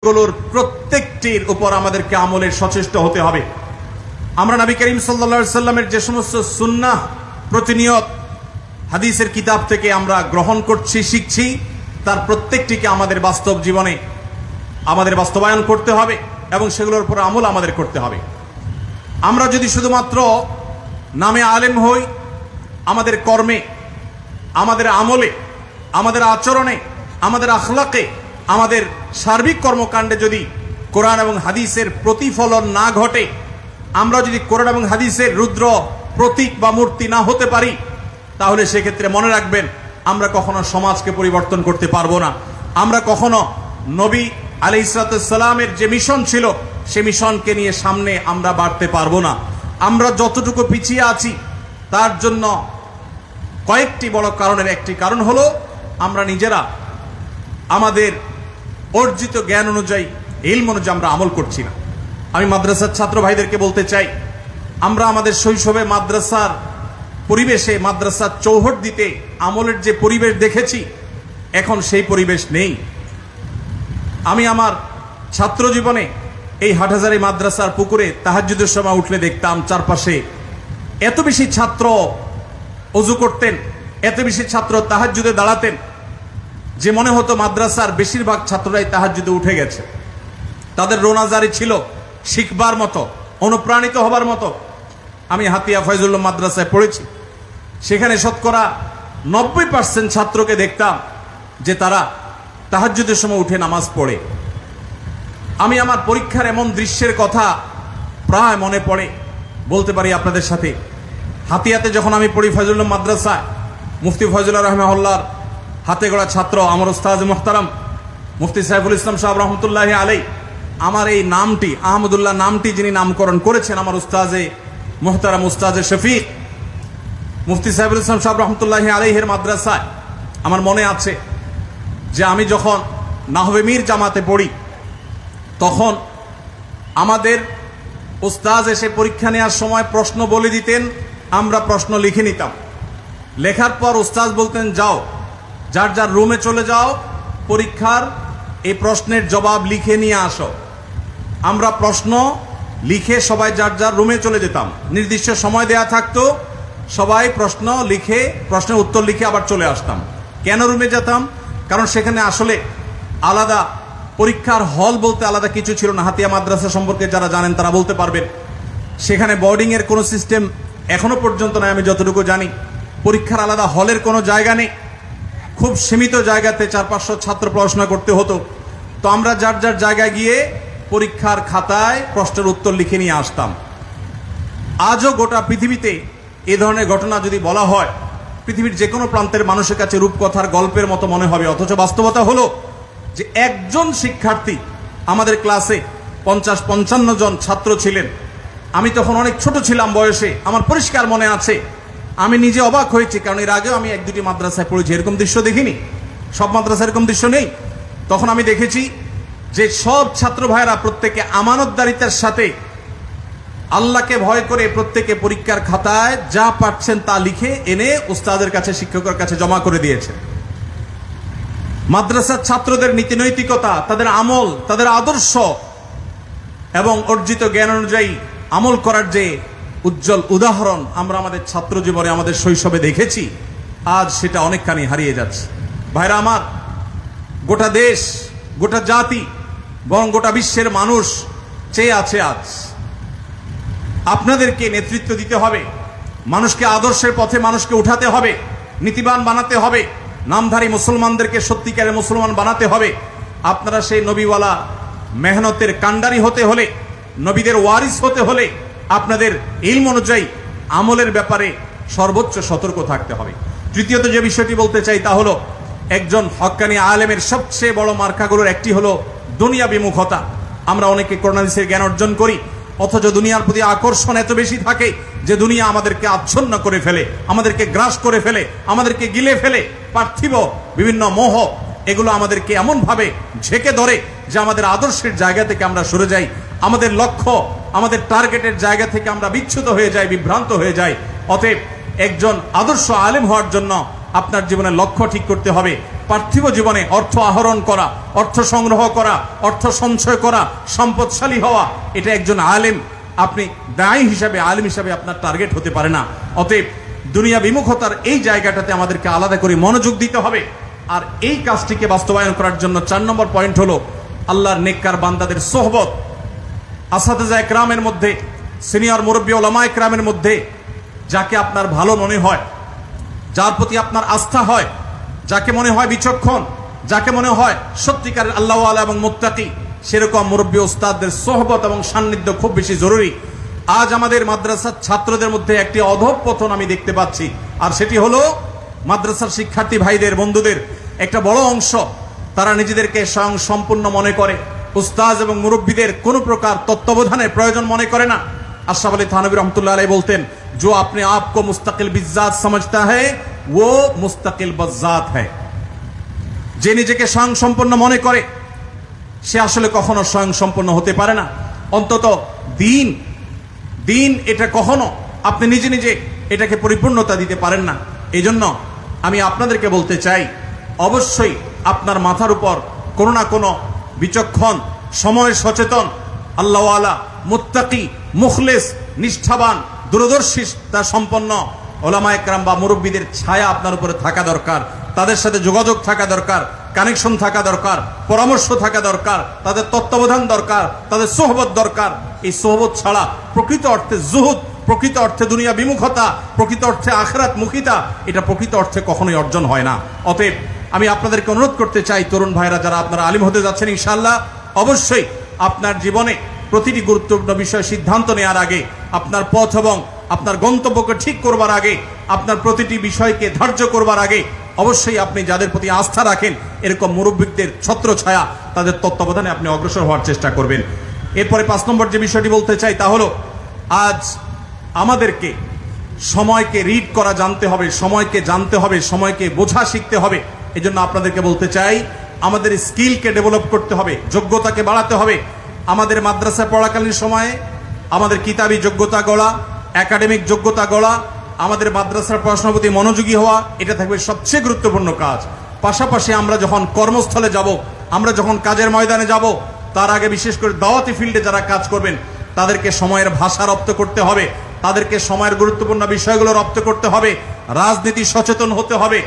গুলোর প্রত্যেকটির উপর আমাদেরকে আমলের সচেষ্ট হতে হবে। আমরা নবী করিম সাল্লাল্লাহু আলাইহি সাল্লামের যে সমস্ত সুন্নাহ প্রতিনিয়ত হাদিসের কিতাব থেকে আমরা গ্রহণ করছি, শিখছি, তার প্রত্যেকটিকে আমাদের বাস্তব জীবনে আমাদের বাস্তবায়ন করতে হবে এবং সেগুলোর উপর আমল আমাদের করতে হবে। আমরা যদি শুধুমাত্র নামে আলেম হই, আমাদের কর্মে, আমাদের আমলে, আমাদের আচরণে, আমাদের আখলাকে, আমাদের সার্বিক কর্মকাণ্ডে যদি কোরআন এবং হাদিসের প্রতিফলন না ঘটে, আমরা যদি কোরআন এবং হাদিসের রুদ্র প্রতীক বা মূর্তি না হতে পারি, তাহলে সেক্ষেত্রে মনে রাখবেন আমরা কখনো সমাজকে পরিবর্তন করতে পারবো না। আমরা কখনো নবী আলাইহিস সালামের যে মিশন ছিল সে মিশনকে নিয়ে সামনে আমরা বাড়তে পারবো না। আমরা যতটুকু পিছিয়ে আছি তার জন্য কয়েকটি বড় কারণের একটি কারণ হলো আমরা নিজেরা আমাদের অর্জিত জ্ঞান অনুযায়ী, ইলম অনুযায়ী আমরা আমল করছি না। আমি মাদ্রাসার ছাত্র ভাইদেরকে বলতে চাই, আমরা আমাদের শৈশবে মাদ্রাসার পরিবেশে, মাদ্রাসার চৌহট দিতে আমলের যে পরিবেশ দেখেছি, এখন সেই পরিবেশ নেই। আমি আমার ছাত্র জীবনে এই হাটহাজারী মাদ্রাসার পুকুরে তাহাজ্জুদের সময় উঠলে দেখতাম চারপাশে এত বেশি ছাত্র ওযু করতেন, এত বেশি ছাত্র তাহাজ্জুদে দাঁড়াতেন যে মনে হতো মাদ্রাসার বেশিরভাগ ছাত্ররাই তাহাজ্জুদে উঠে গেছে। তাদের রোনাজারি ছিল শিখবার মতো, অনুপ্রাণিত হবার মতো। আমি হাতিয়া ফয়জুল্লাহ মাদ্রাসায় পড়েছি, সেখানে শতকরা 90% ছাত্রকে দেখতাম যে তারা তাহাজ্জুদের সময় উঠে নামাজ পড়ে। আমি আমার পরীক্ষার এমন দৃশ্যের কথা প্রায় মনে পড়ে, বলতে পারি আপনাদের সাথে। হাতিয়াতে যখন আমি পড়ি ফয়জুল্লাহ মাদ্রাসায়, মুফতি ফয়জুল্লাহ রাহমাহুল্লাহর হাতে গড়া ছাত্র আমার উস্তাদ মুহতারাম মুফতি সাইফুল ইসলাম সাহেব রহমতুল্লাহি আলাইহি, আমার এই নামটি আহমদুল্লাহ নামটি যিনি নামকরণ করেছেন, আমার উস্তাজে মুহতারাম উস্তাজে শফিক মুফতি সাইফুল ইসলাম সাহেব রহমতুল্লাহি আলাইহির মাদ্রাসায় আমার মনে আছে যে আমি যখন নাহবে মীর জামাতে পড়ি, তখন আমাদের উস্তাজ এসে পরীক্ষা নেওয়ার সময় প্রশ্ন বলে দিতেন, আমরা প্রশ্ন লিখে নিতাম। লেখার পর উস্তাজ বলতেন, যাও যার যার রুমে চলে যাও, পরীক্ষার এই প্রশ্নের জবাব লিখে নিয়ে আসো। আমরা প্রশ্ন লিখে সবাই যার যার রুমে চলে যেতাম। নির্দিষ্ট সময় দেয়া থাকতো, সবাই প্রশ্ন লিখে, প্রশ্নের উত্তর লিখে আবার চলে আসতাম। কেন রুমে যেতাম? কারণ সেখানে আসলে আলাদা পরীক্ষার হল বলতে আলাদা কিছু ছিল না। হাতিয়া মাদ্রাসা সম্পর্কে যারা জানেন তারা বলতে পারবেন। সেখানে বোর্ডিং এর কোনো সিস্টেম এখনো পর্যন্ত নয়, আমি যতটুকু জানি। পরীক্ষার আলাদা হলের কোনো জায়গা নেই, খুব সীমিত জায়গাতে 400-500 ছাত্র পড়াশোনা করতে হতো। তো আমরা যার যার জায়গায় গিয়ে পরীক্ষার খাতায় প্রশ্নের উত্তর লিখে নিয়ে আসতাম। আজও গোটা পৃথিবীতে এ ধরনের ঘটনা যদি বলা হয়, পৃথিবীর যে কোনো প্রান্তের মানুষের কাছে রূপকথার গল্পের মতো মনে হবে। অথচ বাস্তবতা হলো যে একজন শিক্ষার্থী, আমাদের ক্লাসে 50-55 জন ছাত্র ছিলেন। আমি তখন অনেক ছোট ছিলাম বয়সে, আমার পরিষ্কার মনে আছে। আমি নিজে অবাক হয়েছি, কারণ এর আগেও আমি 1-2টি মাদ্রাসায় পড়েছি, এরকম দৃশ্য দেখিনি। সব মাদ্রাসায় এরকম দৃশ্য নেই। তখন আমি দেখেছি যে সব ছাত্র ভাইয়েরা প্রত্যেকে আমানতদারিতার সাথে, আল্লাহকে ভয় করে প্রত্যেকে পরীক্ষার খাতায় যা পাচ্ছেন তা লিখে এনে উস্তাদের কাছে, শিক্ষকের কাছে জমা করে দিয়েছে। মাদ্রাসার ছাত্রদের নীতিনৈতিকতা, তাদের আমল, তাদের আদর্শ এবং অর্জিত জ্ঞান অনুযায়ী আমল করার যে উজ্জ্বল উদাহরণ আমরা আমাদের ছাত্র জীবনে, আমাদের শৈশবে দেখেছি, আজ সেটা অনেকখানি হারিয়ে যাচ্ছে। ভাইরা আমার, গোটা দেশ, গোটা জাতি, বরং গোটা বিশ্বের মানুষ চেয়ে আছে আজ আপনাদেরকে নেতৃত্ব দিতে হবে, মানুষকে আদর্শের পথে মানুষকে উঠাতে হবে, নীতিবান বানাতে হবে, নামধারী মুসলমানদেরকে সত্যিকারের মুসলমান বানাতে হবে। আপনারা সেই নবীওয়ালা মেহনতের কান্ডারি হতে হলে, নবীদের ওয়ারিস হতে হলে আপনাদের ইলম অনুযায়ী আমলের ব্যাপারে সর্বোচ্চ সতর্ক থাকতে হবে। তৃতীয়ত যে বিষয়টি বলতে চাই তা হলো, একজন হক্কানি আলেমের সবচেয়ে বড় মার্কাগুলোর একটি হলো দুনিয়া বিমুখতা। আমরা অনেকে কোরআন হাদিসের জ্ঞান অর্জন করি, অথচ দুনিয়ার প্রতি আকর্ষণ এত বেশি থাকে যে দুনিয়া আমাদেরকে আচ্ছন্ন করে ফেলে, আমাদেরকে গ্রাস করে ফেলে, আমাদেরকে গিলে ফেলে। পার্থিব বিভিন্ন মোহ এগুলো আমাদেরকে এমন ভাবে ঝেঁকে ধরে যে আমাদের আদর্শের জায়গা থেকে আমরা সরে যাই, আমাদের লক্ষ্য, আমাদের টার্গেটের জায়গা থেকে আমরা বিচ্যুত হয়ে যাই, বিভ্রান্ত হয়ে যাই। অতএব একজন আদর্শ আলেম হওয়ার জন্য আপনার জীবনের লক্ষ্য ঠিক করতে হবে, পার্থিব জীবনে অর্থ আহরণ করা, অর্থ সংগ্রহ করা, অর্থ সঞ্চয় করা, সম্পদশালী হওয়া, এটা একজন আলেম, আপনি দায়ী হিসাবে, আলেম হিসাবে আপনার টার্গেট হতে পারে না। অতএব দুনিয়া বিমুখতার এই জায়গাটাতে আমাদেরকে আলাদা করে মনোযোগ দিতে হবে। আর এই কাজটিকে বাস্তবায়ন করার জন্য 4 নম্বর পয়েন্ট হলো আল্লাহর নেককার বান্দাদের সোহবত। আসাতেজা একরামের মধ্যে, সিনিয়র মুরব্বী ওলামা একরামের মধ্যে যাকে আপনার ভালো মনে হয়, যার প্রতি আপনার আস্থা হয়, যাকে মনে হয় বিচক্ষণ, যাকে মনে হয় সত্যিকারের আল্লাহওয়ালা এবং মুত্তাকি, সেরকম মুরব্বী ওস্তাদদের সোহবত এবং সান্নিধ্য খুব বেশি জরুরি। আজ আমাদের মাদ্রাসার ছাত্রদের মধ্যে একটি অধঃপতন আমি দেখতে পাচ্ছি, আর সেটি হলো মাদ্রাসার শিক্ষার্থী ভাইদের, বন্ধুদের একটা বড় অংশ তারা নিজেদেরকে স্বয়ং সম্পূর্ণ মনে করে, উস্তাদ এবং মুরব্বীদের কোনো প্রকার তত্ত্বাবধানের প্রয়োজন মনে করে না। আশরাফ আলী থানভী রহমতুল্লাহ আলাইহি বলতেন, जो अपने आप को मुस्तकिल बिज़ात समझता है वो मुस्तकिल बज़ात है। যে নিজেকে স্বয়ং সম্পূর্ণ মনে করে সে আসলে কখনো স্বয়ং সম্পূর্ণ হতে পারে না। অন্তত দিন এটা কখনো আপনি নিজে নিজে এটাকে পরিপূর্ণতা দিতে পারেন না। এই জন্য আমি আপনাদেরকে বলতে চাই, অবশ্যই আপনার মাথার উপর কোনো না কোনো বিচক্ষণ, সময় সচেতন, আল্লাহওয়ালা, মুত্তাকি, মুখলেস, নিষ্ঠাবান, দূরদর্শিতা সম্পন্ন ওলামা একরাম বা মুরব্বীদের ছায়া আপনার উপরে থাকা দরকার। তাদের সাথে যোগাযোগ থাকা দরকার, কানেকশন থাকা দরকার, পরামর্শ থাকা দরকার, তাদের তত্ত্বাবধান দরকার, তাদের সোহবত দরকার। এই সোহবত ছাড়া প্রকৃত অর্থে জুহুদ, প্রকৃত অর্থে দুনিয়া বিমুখতা, প্রকৃত অর্থে আখিরাত মুখিতা, এটা প্রকৃত অর্থে কখনোই অর্জন হয় না। অতএব আমি আপনাদেরকে অনুরোধ করতে চাই, তরুণ ভাইরা যারা আপনারা আলিম হতে যাচ্ছেন ইনশাআল্লাহ, অবশ্যই আপনার জীবনে প্রতিটি গুরুত্বপূর্ণ বিষয় সিদ্ধান্ত নেওয়ার আগে, আপনার পথ এবং আপনার গন্তব্যকে ঠিক করবার আগে, আপনার প্রতিটি বিষয়কে ধার্য করবার আগে অবশ্যই আপনি যাদের প্রতি আস্থা রাখেন এরকম মুরব্বিদের ছত্রছায়া, তাদের তত্ত্বাবধানে আপনি অগ্রসর হওয়ার চেষ্টা করবেন। এরপরে 5 নম্বর যে বিষয়টি বলতে চাই তা হলো, আজ আমাদেরকে সময়কে রিড করা জানতে হবে, সময়কে জানতে হবে, সময়কে বোঝা শিখতে হবে। এজন্য আপনাদেরকে বলতে চাই, আমাদের স্কিলকে ডেভেলপ করতে হবে, যোগ্যতাকে বাড়াতে হবে। আমাদের মাদ্রাসায় পড়াকালীন সময়ে আমাদের কিতাবী যোগ্যতা গড়া, একাডেমিক যোগ্যতা গড়া, আমাদের মাদ্রাসার পড়াশোনার প্রতি মনোযোগী হওয়া, এটা থাকবে সবচেয়ে গুরুত্বপূর্ণ কাজ। পাশাপাশি আমরা যখন কর্মস্থলে যাব, আমরা যখন কাজের ময়দানে যাব, তার আগে বিশেষ করে দাওয়াতি ফিল্ডে যারা কাজ করবেন তাদেরকে সময়ের ভাষা রপ্ত করতে হবে, তাদেরকে সময়ের গুরুত্বপূর্ণ বিষয়গুলো রপ্ত করতে হবে, রাজনীতি সচেতন হতে হবে,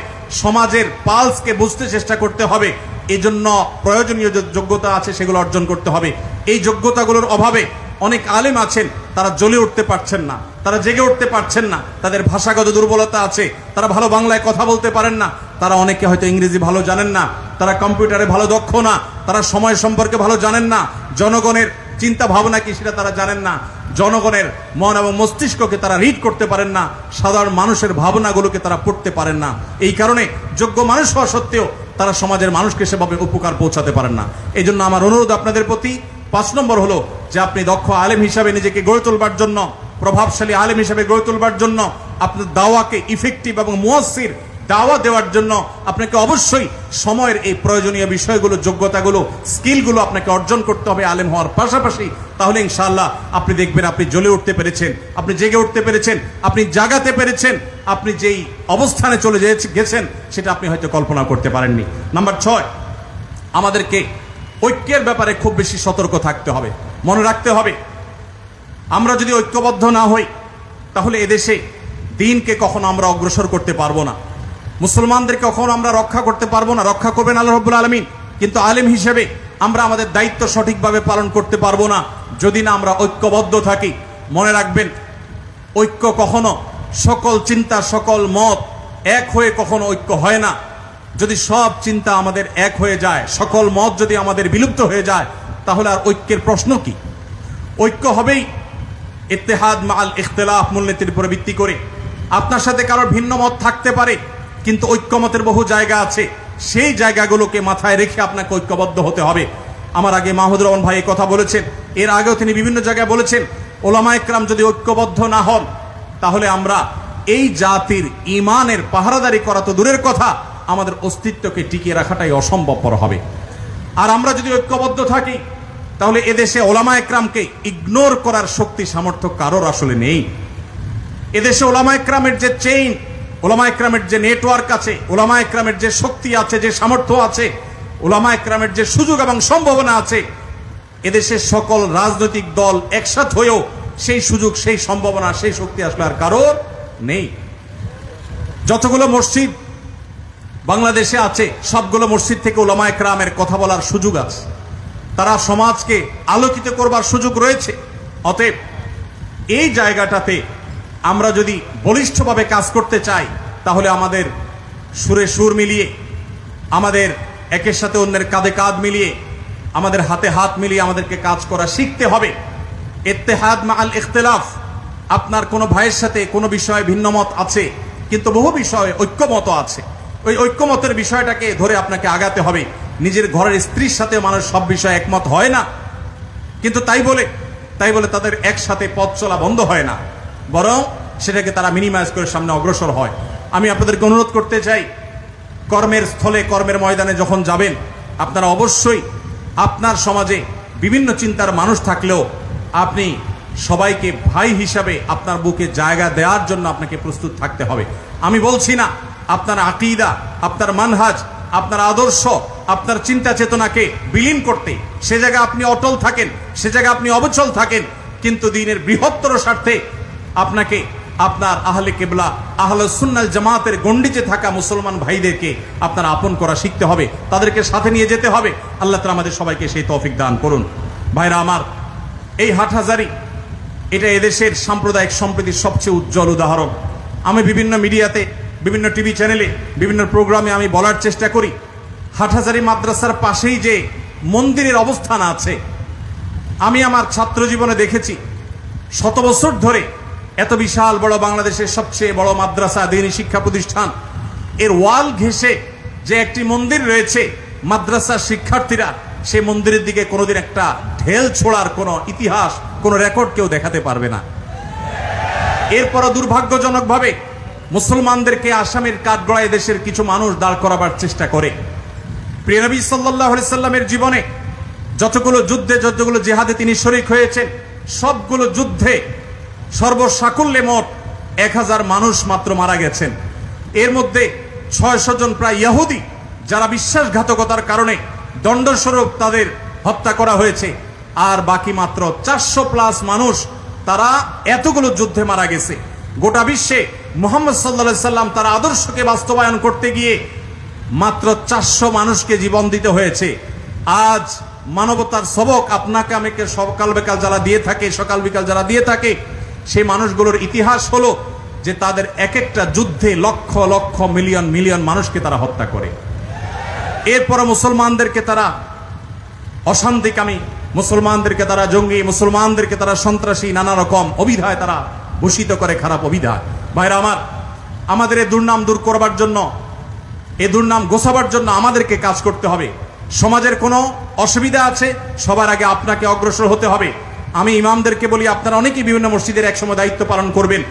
সমাজের পালসকে বুঝতে চেষ্টা করতে হবে। এজন্য প্রয়োজনীয় যে যোগ্যতা আছে সেগুলো অর্জন করতে হবে। এই যোগ্যতাগুলোর অভাবে অনেক আলেম আছেন, তারা জ্বলে উঠতে পারছেন না, তারা জেগে উঠতে পারছেন না, তাদের ভাষাগত দুর্বলতা আছে, তারা ভালো বাংলায় কথা বলতে পারেন না, তারা অনেকে হয়তো ইংরেজি ভালো জানেন না, তারা কম্পিউটারে ভালো দক্ষ না, তারা সময় সম্পর্কে ভালো জানেন না, জনগণের চিন্তা ভাবনা কি সেটা তারা জানেন না, জনগণের মন এবং মস্তিষ্ককে তারা রিড করতে পারেন না, সাধারণ মানুষের ভাবনাগুলোকে তারা পড়তে পারেন না। এই কারণে যোগ্য মানুষ হওয়া সত্ত্বেও তারা সমাজের মানুষকে সেভাবে উপকার পৌঁছাতে পারেন না। এই জন্য আমার অনুরোধ আপনাদের প্রতি, 5 নম্বর হলো যে আপনি দক্ষ আলেম হিসাবে নিজেকে গড়ে তোলবার জন্য, প্রভাবশালী আলেম হিসাবে গড়ে তোলবার জন্য, আপনার দাওয়াকে ইফেক্টিভ এবং মুয়াসসির দাওয়া দেওয়ার জন্য আপনাকে অবশ্যই সময়ের এই প্রয়োজনীয় বিষয়গুলো, যোগ্যতাগুলো, স্কিলগুলো আপনাকে অর্জন করতে হবে আলেম হওয়ার পাশাপাশি। তাহলে ইনশাআল্লাহ আপনি দেখবেন আপনি জ্বলে উঠতে পেরেছেন, আপনি জেগে উঠতে পেরেছেন, আপনি জাগাতে পেরেছেন, আপনি যেই অবস্থানে চলে গেছেন সেটা আপনি হয়তো কল্পনা করতে পারেননি। নাম্বার 6, আমাদেরকে ঐক্যের ব্যাপারে খুব বেশি সতর্ক থাকতে হবে। মনে রাখতে হবে, আমরা যদি ঐক্যবদ্ধ না হই তাহলে এদেশে দ্বীনকে কখনো আমরা অগ্রসর করতে পারবো না, মুসলমানদেরকে কখনো আমরা রক্ষা করতে পারবো না। রক্ষা করবেন আল্লাহ রাব্বুল আলামিন, কিন্তু আলেম হিসেবে আমরা আমাদের দায়িত্ব সঠিকভাবে পালন করতে পারবো না যদি না আমরা ঐক্যবদ্ধ থাকি। মনে রাখবেন, ঐক্য কখনো সকল চিন্তা, সকল মত এক হয়ে কখনো ঐক্য হয় না। যদি সব চিন্তা আমাদের এক হয়ে যায়, সকল মত যদি আমাদের বিলুপ্ত হয়ে যায়, তাহলে আর ঐক্যের প্রশ্ন কি? ঐক্য হবেই ইত্তেহাদ মাআল ইখতিলাফ, মূলনীতির উপর ভিত্তি করে। আপনার সাথে কারোর ভিন্ন মত থাকতে পারে, কিন্তু ঐক্যমতের বহু জায়গা আছে, সেই জায়গাগুলোকে মাথায় রেখে আপনাকে ঐক্যবদ্ধ হতে হবে। আমার আগে মাহমুদুর রহমান ভাই কথা বলেছেন, এর আগেও তিনি বিভিন্ন জায়গায় বলেছেন, ওলামা একরাম যদি ঐক্যবদ্ধ না হন তাহলে আমরা এই জাতির ঈমানের পাহারাদারি করা তো দূরের কথা, আমাদের অস্তিত্বকে টিকিয়ে রাখাটাই অসম্ভবপর হবে। আর আমরা যদি ঐক্যবদ্ধ থাকি তাহলে এদেশে ওলামা একরামকে ইগনোর করার শক্তি সামর্থ্য কারোর আসলে নেই। এদেশে ওলামা একরামের যে চেইন, উলামা একরামের যে নেটওয়ার্ক আছে, উলামা একরামের যে শক্তি আছে, যে সামর্থ্য আছে, উলামা একরামের যে সুযোগ এবং সম্ভাবনা আছে, এদেশের সকল রাজনৈতিক দল একসাথ হয়েও সেই সুযোগ, সেই সম্ভাবনা, সেই শক্তি আসলে আর কারোর নেই। যতগুলো মসজিদ বাংলাদেশে আছে সবগুলো মসজিদ থেকে উলামা একরামের কথা বলার সুযোগ আছে, তারা সমাজকে আলোকিত করবার সুযোগ রয়েছে। অতএব এই জায়গাটাতে আমরা যদি বলিষ্ঠভাবে কাজ করতে চাই, তাহলে আমাদের সুরে সুর মিলিয়ে, আমাদের একের সাথে অন্যের কাঁধে কাঁধ মিলিয়ে, আমাদের হাতে হাত মিলিয়ে আমাদেরকে কাজ করা শিখতে হবে। ইত্তেহাদ মাআল ইখতিলাফ, আপনার কোনো ভাইয়ের সাথে কোনো বিষয়ে ভিন্নমত আছে, কিন্তু বহু বিষয়ে ঐক্যমত আছে। ওই ঐক্যমতের বিষয়টাকে ধরে আপনাকে আগাতে হবে। নিজের ঘরের স্ত্রীর সাথে মানুষ সব বিষয়ে একমত হয় না, কিন্তু তাই বলে তাদের একসাথে পথ চলা বন্ধ হয় না, বরং সেটাকে তারা মিনিমাইজ করে সামনে অগ্রসর হয়। আমি আপনাদেরকে অনুরোধ করতে চাই, কর্মের স্থলে, কর্মের ময়দানে যখন যাবেন, আপনারা অবশ্যই আপনার সমাজে বিভিন্ন চিন্তার মানুষ থাকলেও আপনি সবাইকে ভাই হিসাবে আপনার বুকে জায়গা দেওয়ার জন্য আপনাকে প্রস্তুত থাকতে হবে। আমি বলছি না আপনার আকীদা, আপনার মানহাজ, আপনার আদর্শ, আপনার চিন্তা চেতনাকে বিলীন করতে, সে জায়গায় আপনি অটল থাকেন, সে জায়গায় আপনি অবচল থাকেন, কিন্তু দ্বীনের বৃহত্তর স্বার্থে আপনাকে আপনার আহলে কিবলা, আহলে সুন্নাল জামাতের গণ্ডিতে থাকা মুসলমান ভাইদেরকে আপনার আপন করা শিখতে হবে, তাদেরকে সাথে নিয়ে যেতে হবে। আল্লাহ তাআলা আমাদের সবাইকে সেই তৌফিক দান করুন। ভাইরা আমার, এই হাটহাজারী এটা এদেশের সাম্প্রদায়িক সম্প্রীতির সবচেয়ে উজ্জ্বল উদাহরণ। আমি বিভিন্ন মিডিয়াতে, বিভিন্ন টিভি চ্যানেলে, বিভিন্ন প্রোগ্রামে আমি বলার চেষ্টা করি, হাটহাজারী মাদ্রাসার পাশেই যে মন্দিরের অবস্থান আছে, আমি আমার ছাত্র জীবনে দেখেছি শত বছর ধরে এত বিশাল বড় বাংলাদেশের সবচেয়ে বড় মাদ্রাসা, দ্বীনী শিক্ষা প্রতিষ্ঠান, এর ওয়াল ঘেঁষে যে একটি মন্দির রয়েছে, মাদ্রাসার শিক্ষার্থীরা সেই মন্দিরের দিকে কোনোদিন একটা ঢেল ছোড়ার কোনো ইতিহাস, কোনো রেকর্ড কেউ দেখাতে পারবে না। এরপরও দুর্ভাগ্যজনকভাবে মুসলমানদেরকে আসামের কাঠগড়ায় দেশের কিছু মানুষ দাঁড় করাবার চেষ্টা করে। প্রিয় নবী সাল্লাল্লাহু আলাইহি সাল্লামের জীবনে যতগুলো যুদ্ধে, যতগুলো জিহাদে তিনি শরীক হয়েছেন, সবগুলো যুদ্ধে সর্বসাকুল্যে মোট 1000 মানুষ মাত্র মারা গেছেন। এর মধ্যে 600 জন প্রায় ইহুদি, যারা বিশ্বাসঘাতকতার কারণে দণ্ডস্বরূপ তাদের হত্যা করা হয়েছে, আর বাকি মাত্র 400+ মানুষ, তারা এতগুলো যুদ্ধে মারা গেছে। গোটা বিশ্বে মুহাম্মদ সাল্লাল্লাহু আলাইহি সাল্লাম তার আদর্শকে বাস্তবায়ন করতে গিয়ে মাত্র 400 মানুষকে জীবন দিতে হয়েছে। আজ মানবতার সবক আপনাকে আমাকে সকাল বিকাল যারা দিয়ে থাকে, সকাল বিকাল যারা দিয়ে থাকে, সেই মানুষগুলোর ইতিহাস হলো যে তাদের এক একটা যুদ্ধে লক্ষ লক্ষ মিলিয়ন মিলিয়ন মানুষকে তারা হত্যা করে। এরপরে মুসলমানদেরকে তারা অশান্তিকামী, মুসলমানদেরকে তারা জঙ্গি, মুসলমানদেরকে তারা সন্ত্রাসী, নানা রকম অভিধায় তারা ভূষিত করে, খারাপ অভিধায়। ভাইরা আমার, আমাদের এই দুর্নাম দূর করবার জন্য, এই দুর্নাম গোছাবার জন্য আমাদেরকে কাজ করতে হবে। সমাজের কোনো অসুবিধা আছে, সবার আগে আপনাকে অগ্রসর হতে হবে। আমি ইমামদেরকে বলি, আপনারা অনেকেই বিভিন্ন মসজিদের একসময় দায়িত্ব পালন করবেন।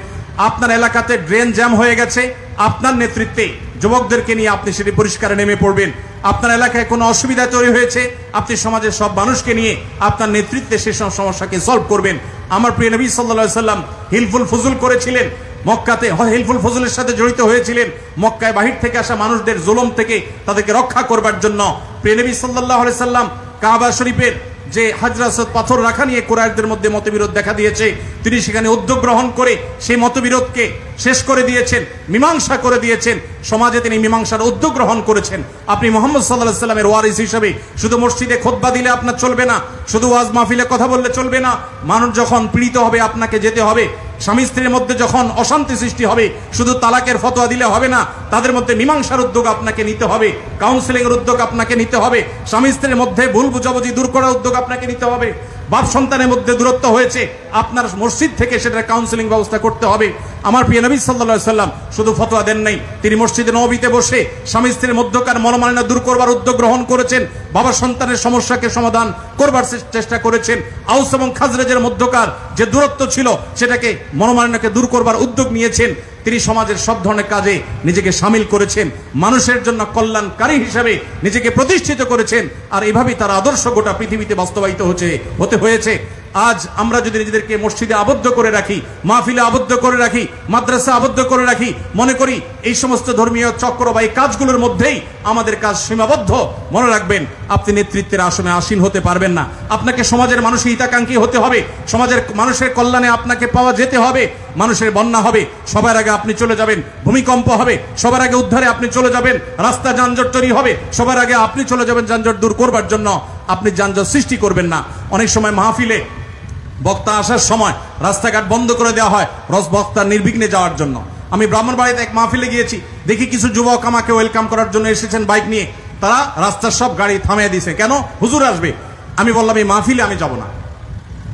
আপনার এলাকাতে ড্রেন জ্যাম হয়ে গেছে, আপনার নেতৃত্বে যুবকদেরকে নিয়ে আপনি সেটি পরিষ্কারে নেমে পড়বেন। আপনার এলাকায় কোনো অসুবিধা তৈরি হয়েছে, আপনি সমাজের সব মানুষকে নিয়ে আপনার নেতৃত্বে সেসব সমস্যাকে সলভ করবেন। আমার প্রিয় নবী সাল্লাল্লাহু আলাইহি সাল্লাম হিলফুল ফুজুল করেছিলেন, মক্কাতে হিলফুল ফুজুলের সাথে জড়িত হয়েছিলেন, মক্কায় বাহির থেকে আসা মানুষদের জুলুম থেকে তাদেরকে রক্ষা করবার জন্য। প্রিয় নবী সাল্লাল্লাহু আলাইহি সাল্লাম কাবা শরীফের যে হাজরাত পাথর রাখা নিয়ে কুরাইশদের মধ্যে মতবিরোধ দেখা দিয়েছে, তিনি সেখানে উদ্যোগ গ্রহণ করে সেই মতবিরোধকে শেষ করে দিয়েছেন, মীমাংসা করে দিয়েছেন। সমাজে তিনি মীমাংসার উদ্যোগ গ্রহণ করেছেন। আপনি মুহাম্মদ সাল্লাল্লাহু আলাইহি সাল্লামের ওয়ারিস হিসেবে শুধু মসজিদে খুতবা দিলে আপনার চলবে না, শুধু ওয়াজ মাহফিলে কথা বললে চলবে না। মানুষ যখন পীড়িত হবে আপনাকে যেতে হবে। স্বামী স্ত্রীর মধ্যে যখন অশান্তি সৃষ্টি হবে, শুধু তালাকের ফতোয়া দিলে হবে না, তাদের মধ্যে মীমাংসার উদ্যোগ আপনাকে নিতে হবে, কাউন্সিলিং এর উদ্যোগ আপনাকে নিতে হবে, স্বামী স্ত্রীর মধ্যে ভুল বুঝাবুঝি দূর করার উদ্যোগ আপনাকে নিতে হবে। বাপ সন্তানের মধ্যে দূরত্ব হয়েছে, আপনার মসজিদ থেকে সেটার কাউন্সিলিং ব্যবস্থা করতে হবে। আমার প্রিয় নবী সাল্লাল্লাহু আলাইহি সাল্লাম শুধু ফতোয়া দেন নাই, তিনি মসজিদে নববীতে বসে স্বামী স্ত্রীর মধ্যকার মনোমালিন্য দূর করবার উদ্যোগ গ্রহণ করেছেন, বাবা সন্তানের সমস্যাকে সমাধান করবার চেষ্টা করেছেন। আউস এবং খাজরাজের মধ্যকার যে দূরত্ব ছিল সেটাকে, মনোমালিন্যকে দূর করবার উদ্যোগ নিয়েছেন। তিনি সমাজের সব ধরনের কাজে নিজেকে সামিল করেছেন, মানুষের জন্য কল্যাণকারী হিসেবে নিজেকে প্রতিষ্ঠিত করেছেন। আর এভাবেই তার আদর্শ গোটা পৃথিবীতে বাস্তবায়িত হতে হয়েছে। আজ আমরা যদি নিজেদেরকে মসজিদে আবদ্ধ করে রাখি, মাহফিলে আবদ্ধ করে রাখি, মাদ্রাসা আবদ্ধ করে রাখি, মনে করি এই সমস্ত ধর্মীয় চক্র বা এই কাজগুলোর মধ্যেই আমাদের কাজ সীমাবদ্ধ, মনে রাখবেন আপনি নেতৃত্বের আসনে আসীন হতে পারবেন না। আপনাকে সমাজের মানুষের হিতাকাঙ্ক্ষী হতে হবে, সমাজের মানুষের কল্যাণে আপনাকে পাওয়া যেতে হবে। মানুষের বন্যা হবে, সবার আগে আপনি চলে যাবেন। ভূমিকম্প হবে, সবার আগে উদ্ধারে আপনি চলে যাবেন। রাস্তা যানজট তৈরি হবে, সবার আগে আপনি চলে যাবেন যানজট দূর করবার জন্য। আপনি যানজট সৃষ্টি করবেন না। অনেক সময় মাহফিলে বক্তা আসার সময় রাস্তাঘাট বন্ধ করে দেওয়া হয় বক্তা নির্বিঘ্নে যাওয়ার জন্য। আমি ব্রাহ্মণবাড়িতে এক মাহফিলে গিয়েছি, দেখি কিছু যুবক আমাকে ওয়েলকাম করার জন্য এসেছেন বাইক নিয়ে। তারা রাস্তার সব গাড়ি থামিয়ে দিয়েছে, কেন? হুজুর আসবে। আমি বললাম এই মাহফিলে আমি যাব না।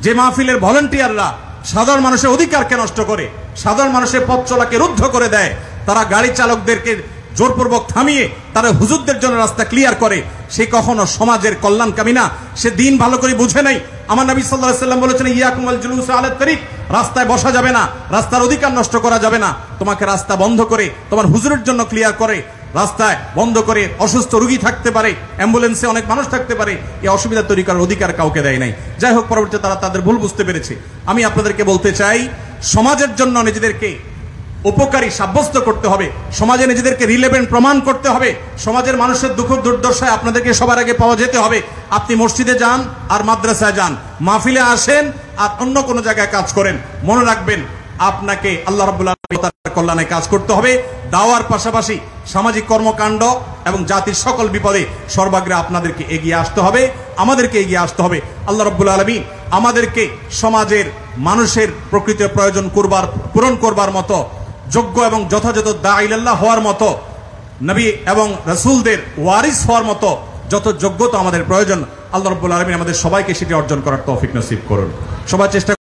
যে মাহফিলের ভলান্টিয়াররা সাধারণ মানুষের অধিকারকে নষ্ট করে, সাধারণ মানুষের পথ চলাকে রুদ্ধ করে দেয়, তারা গাড়ি চালকদেরকে জোরপূর্বক থামিয়ে তারা হুজুরদের জন্য রাস্তা ক্লিয়ার করে, সে কখনো সমাজের কল্যাণকামী না। সে দিন ভালো করে বুঝে নাই। আমার নবী সাল্লাল্লাহু আলাইহি ওয়াসাল্লাম বলেছেন, ইয়াকুম আল জুলুস আলা তারিক, রাস্তায় বসা যাবে না, রাস্তার অধিকার নষ্ট করা যাবে না। তোমাকে রাস্তা বন্ধ করে তোমার হুজুরের জন্য ক্লিয়ার করে, রাস্তায় বন্ধ করে অসুস্থ রোগী থাকতে পারে, অ্যাম্বুলেন্সে অনেক মানুষ থাকতে পারে, এই অসুবিধা তৈরি করার অধিকার কাউকে দেয় নাই। যাই হোক, পরবর্তীতে তারা তাদের ভুল বুঝতে পেরেছে। আমি আপনাদেরকে বলতে চাই, সমাজের জন্য নিজেদেরকে উপকারী সাব্যস্ত করতে হবে, সমাজে নিজেদেরকে রিলেভেন্ট প্রমাণ করতে হবে, সমাজের মানুষের দুঃখ দুর্দশায় আপনাদেরকে সবার আগে পাওয়া যেতে হবে। আপনি মসজিদে যান আর মাদ্রাসায় যান, মাহফিলে আসেন আর অন্য কোনো জায়গায় কাজ করেন, মনে রাখবেন আপনাকে আল্লাহ রাব্বুল আলামিন তার কল্যাণে কাজ করতে হবে। দাওয়ার পাশাপাশি সামাজিক কর্মকাণ্ড এবং জাতির সকল বিপদে সর্বাগ্রে আপনাদেরকে এগিয়ে আসতে হবে, আমাদেরকে এগিয়ে আসতে হবে। আল্লাহ রাব্বুল আলামিন আমাদেরকে সমাজের মানুষের প্রকৃত প্রয়োজন পূরণ করবার মতো যোগ্য এবং যথাযথ দাঈলাল্লাহ হওয়ার মতো, নবী এবং রাসূলদের ওয়ারিস হওয়ার মতো যত যোগ্যতা আমাদের প্রয়োজন, আল্লাহ রাব্বুল আলামিন আমাদের সবাইকে সেটি অর্জন করার তৌফিক নসিব করুন। সবাই চেষ্টা